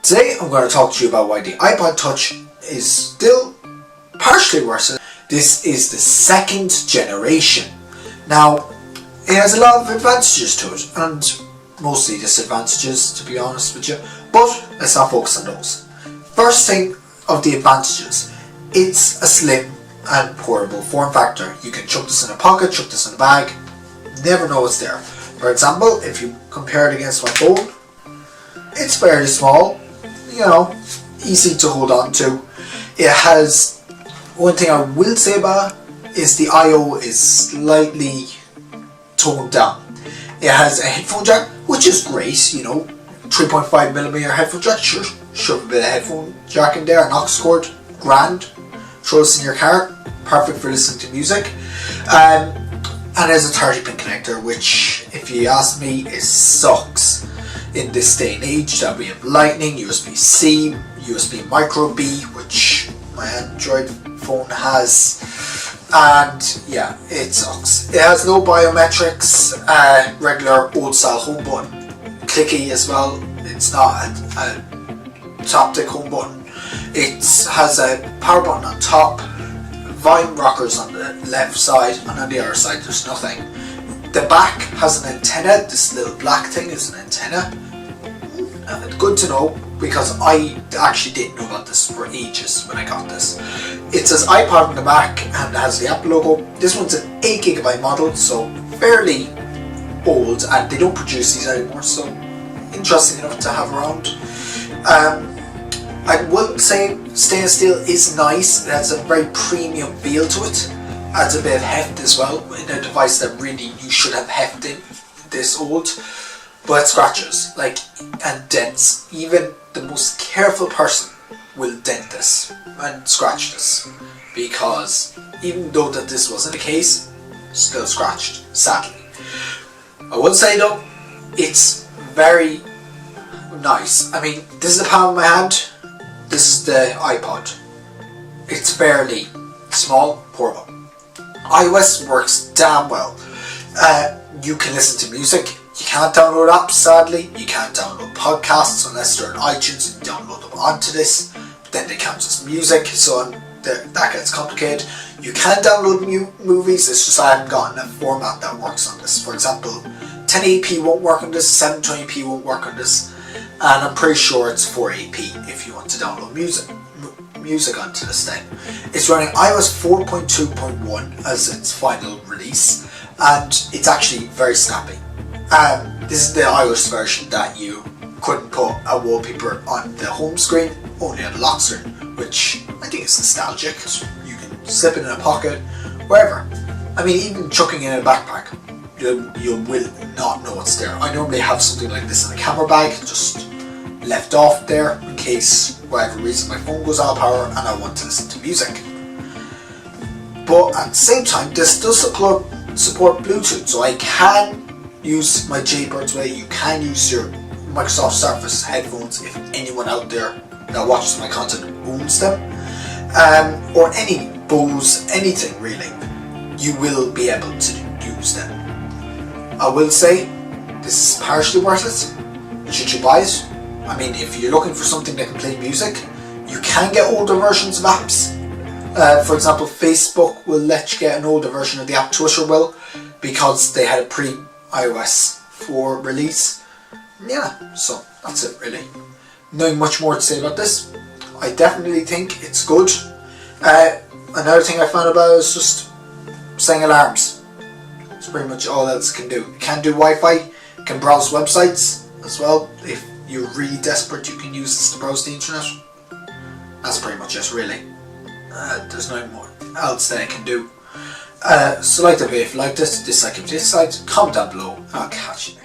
Today I'm going to talk to you about why the iPod Touch is still partially worse. This is the second generation. Now, it has a lot of advantages to it, and mostly disadvantages, to be honest with you, but let's not focus on those. First thing of the advantages, it's a slim and portable form factor. You can chuck this in a pocket, chuck this in a bag, never know it's there. For example, if you compare it against my phone, it's fairly small, easy to hold on to. It has, one thing I will say about it is the I/O is slightly toned down. It has a headphone jack, which is great, 3.5mm headphone jack, sure, shove a bit of headphone jack in there, an aux cord, grand, throw this in your car, perfect for listening to music. And there's a 30-pin connector, which, if you ask me, it sucks in this day and age that we have Lightning, USB-C, USB Micro B, which my Android phone has, and yeah, it sucks. It has no biometrics, regular old style home button, clicky as well. It's not a taptic home button. It has a power button on top, volume rockers on the left side, and on the other side there's nothing. The back has an antenna. This little black thing is an antenna. Good to know, because I actually didn't know about this for ages when I got this. It says iPod on the back and it has the Apple logo. This one's an 8GB model, so fairly old, and they don't produce these anymore, so interesting enough to have around. I will say stainless steel is nice. It has a very premium feel to it. Adds a bit of heft as well in a device that really you should have heft in this old. But it scratches, and dents. Even the most careful person will dent this and scratch this, because even though that this wasn't the case, still scratched, sadly. I would say though, it's very nice. I mean, this is the palm of my hand. This is the iPod. It's fairly small, portable. iOS works damn well. You can listen to music. You can't download apps, sadly. You can't download podcasts unless they're on iTunes and you download them onto this. But then they count as music, so that gets complicated. You can download movies, it's just I haven't gotten a format that works on this. For example, 1080p won't work on this, 720p won't work on this, and I'm pretty sure it's 480p if you want to download music onto this thing. It's running iOS 4.2.1 as its final release, and it's actually very snappy. This is the iOS version that you couldn't put a wallpaper on the home screen, only on the lock screen, which I think is nostalgic. You can slip it in a pocket, wherever. I mean, even chucking it in a backpack, you will not know it's there. I normally have something like this in a camera bag, just left off there in case, for whatever reason, my phone goes out of power and I want to listen to music. But at the same time, this does support Bluetooth, so I can use my Jaybirds way. You can use your Microsoft Surface headphones if anyone out there that watches my content owns them, or any Bose, anything really, you will be able to use them. I will say this is partially worth it. Should you buy it? I mean, if you're looking for something that can play music, you can get older versions of apps. For example, Facebook will let you get an older version of the app. Twitter will, because they had a pre-iOS 4 release. Yeah, so that's it really. Nothing much more to say about this. I definitely think it's good. Another thing I found about it is just setting alarms. It's pretty much all else it can do. It can do Wi-Fi, it can browse websites as well. If you're really desperate, you can use this to browse the internet. That's pretty much it really. There's no more else that I can do. So like the video if you liked it, dislike if you disliked, comment down below, and I'll catch you next time.